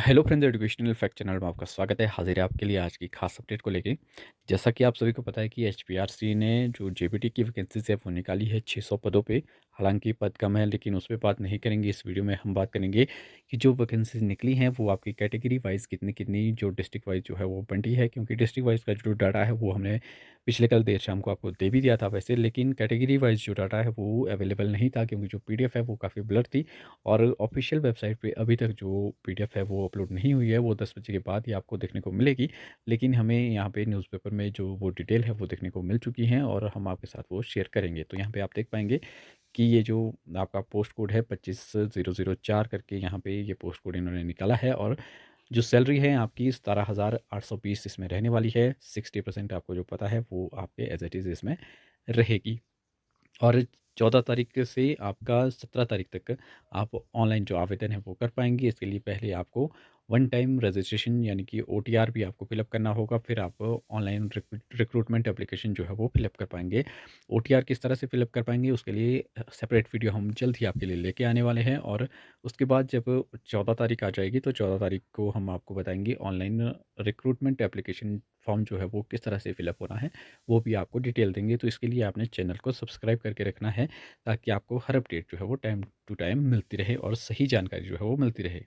Hello friends, educational fact channel में आपका स्वागत है। हाजिर है आपके लिए आज की खास अपडेट को लेके। जैसा कि आप सभी को पता है कि एचपीआरसी ने जो जेबीटी की वैकेंसीज है वो निकाली है 600 पदों पे। हालांकि पद कम है, लेकिन उस पर बात नहीं करेंगे। इस वीडियो में हम बात करेंगे कि जो वैकेंसीज निकली हैं वो आपकी कैटेगरी वाइज कितनी कितनी जो डिस्ट्रिक्ट वाइज जो है वो बंटी है, क्योंकि डिस्ट्रिक्ट वाइज का जो डाटा है वो हमने पिछले कल देर शाम को आपको दे भी दिया था वैसे, लेकिन कैटेगरी वाइज जो डाटा है वो अवेलेबल नहीं था, क्योंकि जो पीडीएफ है वो काफ़ी ब्लर थी। और ऑफिशियल वेबसाइट पे अभी तक जो पीडीएफ है वो अपलोड नहीं हुई है, वो 10 बजे के बाद ही आपको देखने को मिलेगी। लेकिन हमें यहाँ पे न्यूज़पेपर में जो वो डिटेल है वो देखने को मिल चुकी हैं और हम आपके साथ वो शेयर करेंगे। तो यहाँ पे आप देख पाएंगे कि ये जो आपका पोस्ट कोड है 25004 करके, यहाँ पे ये पोस्ट कोड इन्होंने निकाला है। और जो सैलरी है आपकी 17,820 इसमें रहने वाली है। 60% आपको जो पता है वो आपके एज इट इज़ इसमें रहेगी। और 14 तारीख से आपका 17 तारीख तक आप ऑनलाइन जो आवेदन है वो कर पाएंगे। इसके लिए पहले आपको वन टाइम रजिस्ट्रेशन यानी कि ओटीआर भी आपको फिलअप करना होगा, फिर आप ऑनलाइन रिक्रूटमेंट एप्लीकेशन जो है वो फिलअप कर पाएंगे। ओटीआर किस तरह से फिलअप कर पाएंगे उसके लिए सेपरेट वीडियो हम जल्द ही आपके लिए लेके आने वाले हैं। और उसके बाद जब 14 तारीख आ जाएगी तो 14 तारीख को हम आपको बताएंगे ऑनलाइन रिक्रूटमेंट एप्लीकेशन फॉर्म जो है वो किस तरह से फिलअप होना है, वो भी आपको डिटेल देंगे। तो इसके लिए आपने चैनल को सब्सक्राइब करके रखना है, ताकि आपको हर अपडेट जो है वो टाइम टू टाइम मिलती रहे और सही जानकारी जो है वो मिलती रहे।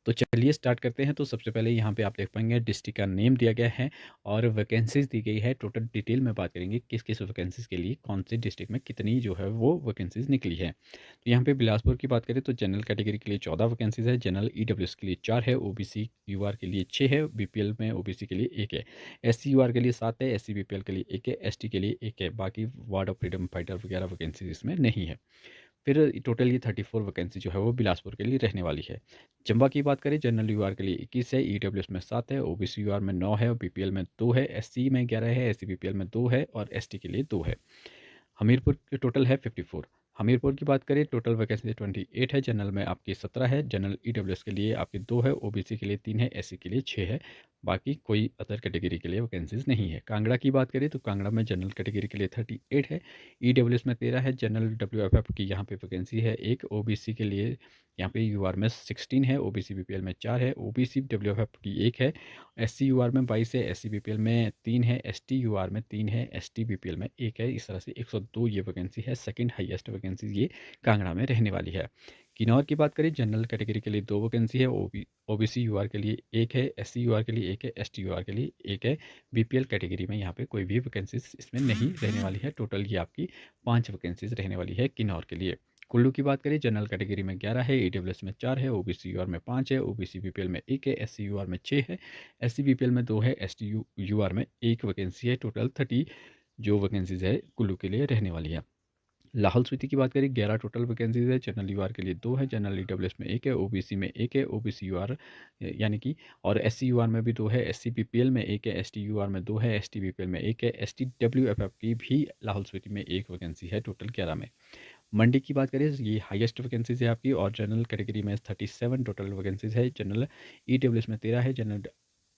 तो चलिए स्टार्ट करते हैं। तो सबसे पहले यहाँ पे आप देख पाएंगे डिस्ट्रिक्ट का नेम दिया गया है और वैकेंसीज दी गई है। टोटल डिटेल में बात करेंगे किस किस वैकेंसीज के लिए कौन से डिस्ट्रिक्ट में कितनी जो है वो वैकेंसीज निकली है। तो यहाँ पे बिलासपुर की बात करें तो जनरल कैटेगरी के लिए 14 वैकेंसीज है, जनरल ईडब्ल्यूएस के लिए 4 है, ओबीसी यूआर के लिए 6 है, बीपीएल में ओबीसी के लिए 1 है, एससी यूआर के लिए 7 है, एससी बीपीएल के लिए 1 है, एसटी के लिए 1 है। बाकी वार्ड ऑफ फ्रीडम फाइटर वगैरह वैकेंसीज इसमें नहीं है। फिर टोटल ये 34 वैकेंसी जो है वो बिलासपुर के लिए रहने वाली है। चंबा की बात करें, जनरल यूआर के लिए 21 है, ईडब्ल्यूएस में 7 है, ओबीसी यूआर में 9 है, बीपीएल में 2 है, एससी में 11 है, एससी बीपीएल में 2 है और एसटी के लिए 2 है। हमीरपुर के टोटल है 54। हमीरपुर की बात करें टोटल वैकेंसी 28 है, जनरल में आपकी 17 है, जनरल ईडब्ल्यूएस के लिए आपकी 2 है, ओबीसी के लिए 3 है, एससी के लिए 6 है। बाकी कोई अदर कैटेगरी के लिए वैकेंसीज नहीं है। कांगड़ा की बात करें तो कांगड़ा में जनरल कैटेगरी के लिए 38 है, ईडब्ल्यूएस में 13 है, जनरल डब्ल्यूएफएफ की यहाँ पे वैकेंसी है 1, ओबीसी के लिए यहाँ पे यूआर में 16 है, ओबीसी बीपीएल में 4 है, ओबीसी डब्ल्यूएफएफ की 1 है, एससी यूआर में 22 है, एससी बीपीएल में 3 है, एसटी यूआर में 3 है, एसटी बीपीएल में 1 है। इस तरह से 102 ये वैकेंसी है। सेकंड हाईएस्ट वैकेंसी ये कांगड़ा में रहने वाली है। किन्नौर की बात करें, जनरल कैटेगरी के लिए 2 वैकेंसी है, ओबीसी यूआर के लिए 1 है, एससी यूआर के लिए 1 है, एसटी यूआर के लिए 1 है। बीपीएल कैटेगरी में यहाँ पे कोई भी वैकेंसीज इसमें नहीं रहने वाली है। टोटल ये आपकी 5 वैकेंसीज रहने वाली है किन्नौर के लिए। कुल्लू की बात करें, जनरल कैटेगरी में 11 है, ईडब्ल्यूएस में 4 है, ओबीसी यूआर में 5 है, ओबीसी बीपीएल में 1 है, एससी यूआर में 6 है, एससी बीपीएल में 2 है, एसटी यूआर में 1 वैकेंसी है। टोटल 30 जो वैकेंसीज है कुल्लू के लिए रहने वाली है। लाहौल स्पीति की बात करें, 11 टोटल वैकेंसीज है, जनरल यूआर के लिए 2 है, जनरल ईडब्ल्यूएस में 1 है, ओबीसी में 1 है, ओबीसी यूआर यानी कि और एससी यूआर में भी 2 है, एससी बीपीएल में 1 है, एसटी यूआर में 2 है, एसटी बीपीएल में 1 है, एसटी डब्ल्यूएफएफ की भी लाहौल स्पीति में 1 वैकेंसी है। टोटल 11 में। मंडी की बात करें, ये हाईएस्ट वैकेंसीज है आपकी और जनरल कैटेगरी में 37 टोटल वैकेंसीज है, जनरल ईडब्ल्यूएस में 13 है, जनरल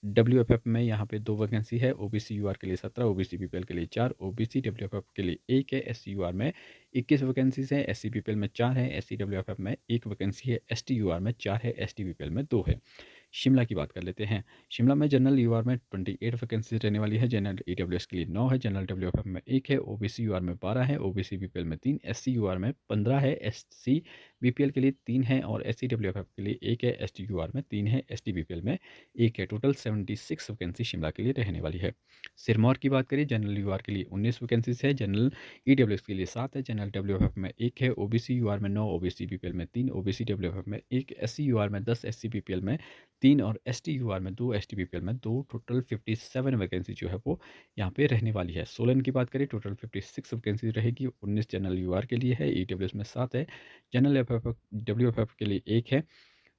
डब्ल्यूएफएफ में यहाँ पे 2 वैकेंसी है, ओबीसी यूआर के लिए 17, ओबीसी बीपीएल के लिए 4, ओबीसी डब्ल्यूएफएफ के लिए 1 है, एससी यूआर में 21 वैकेंसीज है, एससी बीपीएल में 4 है, एससी डब्ल्यूएफएफ में 1 वैकेंसी है, एसटी यूआर में 4 है, एसटी बीपीएल में 2 है। शिमला की बात कर लेते हैं। शिमला में जनरल यूआर में 28 वैकेंसी रहने वाली है, जनरल ईडब्ल्यूएस के लिए 9 है, जनरल डब्ल्यूएफएफ में 1 है, ओबीसी यूआर में 12 है, ओबीसी बीपीएल में 3, एससी यूआर में 15 है, एससी बीपीएल के लिए 3 है और एससी डब्ल्यूएफएफ के लिए 1 है, एसटी यूआर में 3 है, एसटी बीपीएल में 1 है। टोटल 76 वैकेंसी शिमला के लिए रहने वाली है। सिरमौर की बात करिए, जनरल यूआर के लिए 19 वैकेंसीज है, जनरल ईडब्ल्यूएस के लिए 7 है, जनरल डब्ल्यूएफएफ में 1 है, ओबीसी यूआर में 9, ओबीसी बीपीएल में 3, ओबीसी डब्ल्यूएफएफ में 1, एससी यूआर में 10, एससी बीपीएल में 3 और एसटी यूआर में 2, एसटी बीपीएल में 2। टोटल 57 वैकेंसी जो है वो यहाँ पे रहने वाली है। सोलन की बात करें, टोटल 56 वैकेंसी रहेगी, 19 जनरल यूआर के लिए है, ईडब्ल्यूएस में 7 है, जनरल एफएफ डब्ल्यूएफएफ के लिए 1 है,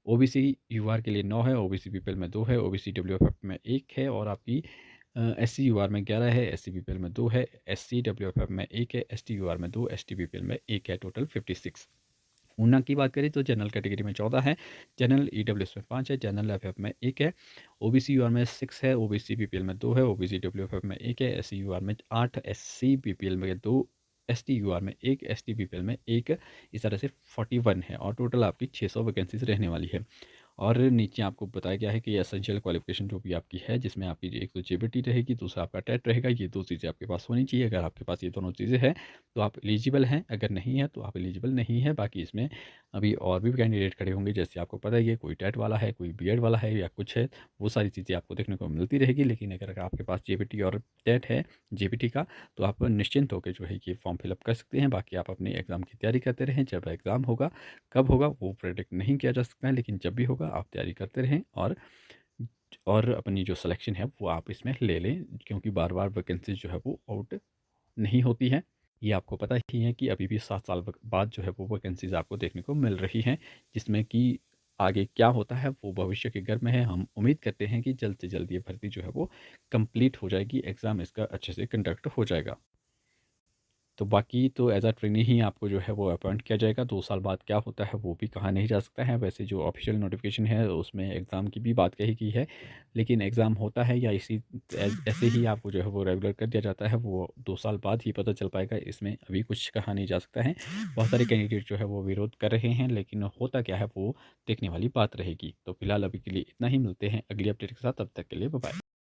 ओबीसी यूआर के लिए 9 है, ओबीसी बीपीएल में 2 है, ओबीसी डब्ल्यूएफएफ में 1 है और आपकी एससी यूआर में 11 है, एससी बीपीएल में 2 है, एससी डब्ल्यूएफएफ में 1 है, एसटी यूआर में 2, एसटी बीपीएल में 1 है। टोटल 56। ऊना की बात करें तो जनरल कैटेगरी में 14 है, जनरल ईडब्ल्यूएस में 5 है, जनरल एफएफ में 1 है, ओबीसी यूआर में 6 है, ओबीसी बीपीएल में 2 है, ओबीसी डब्ल्यूएफएफ में 1 है, एससी यूआर में 8, एससी बीपीएल में 2, एसटी यूआर में 1, एसटी बीपीएल में 1। इस तरह से 41 है और टोटल आपकी 600 वैकेंसीज रहने वाली है। और नीचे आपको बताया गया है कि एसेंशियल क्वालिफ़िकेशन जो भी आपकी है, जिसमें आपकी एक तो जेबीटी रहेगी, दूसरा आपका टेट रहेगा, ये 2 चीज़ें आपके पास होनी चाहिए। अगर आपके पास ये दोनों चीज़ें हैं, तो आप एलिजिबल हैं, अगर नहीं है, तो आप एलिजिबल नहीं हैं। बाकी इसमें अभी और भी कैंडिडेट खड़े होंगे, जैसे आपको पता ही है, कोई टेट वाला है, कोई बीएड वाला है या कुछ है, वो सारी चीज़ें आपको देखने को मिलती रहेगी। लेकिन अगर आपके पास जेबीटी और टेट है, जेबीटी का, तो आप निश्चिंत होकर जो है ये फॉर्म फिल अप कर सकते हैं। बाकी आप अपने एग्ज़ाम की तैयारी करते रहें, जब एग्ज़ाम होगा, कब होगा वो प्रेडिक्ट नहीं किया जा सकता है, लेकिन जब भी होगा आप तैयारी करते रहें और अपनी जो सिलेक्शन है वो आप इसमें ले लें, क्योंकि बार-बार वैकेंसीज़ जो है वो आउट नहीं होती हैं। ये आपको पता ही है कि अभी भी 7 साल बाद जो है वो वैकेंसीज़ आपको देखने को मिल रही हैं, जिसमें कि आगे क्या होता है वो भविष्य के घर में है। हम उम्मीद करते हैं कि जल्द से जल्द ये भर्ती जो है वो कंप्लीट हो जाएगी, एग्ज़ाम इसका अच्छे से कंडक्ट हो जाएगा। तो बाकी तो एज़ अ ट्रेनी ही आपको जो है वो अपॉइंट किया जाएगा। 2 साल बाद क्या होता है वो भी कहा नहीं जा सकता है। वैसे जो ऑफ़िशियल नोटिफ़िकेशन है उसमें एग्ज़ाम की भी बात कही गई है। लेकिन एग्ज़ाम होता है या ऐसे ही आपको जो है वो रेगुलर कर दिया जाता है, वो 2 साल बाद ही पता चल पाएगा। इसमें अभी कुछ कहा नहीं जा सकता है। बहुत सारे कैंडिडेट जो है वो विरोध कर रहे हैं, लेकिन होता क्या है वो देखने वाली बात रहेगी। तो फिलहाल अभी के लिए इतना ही, मिलते हैं अगली अपडेट के साथ, तब तक के लिए बाय बाय।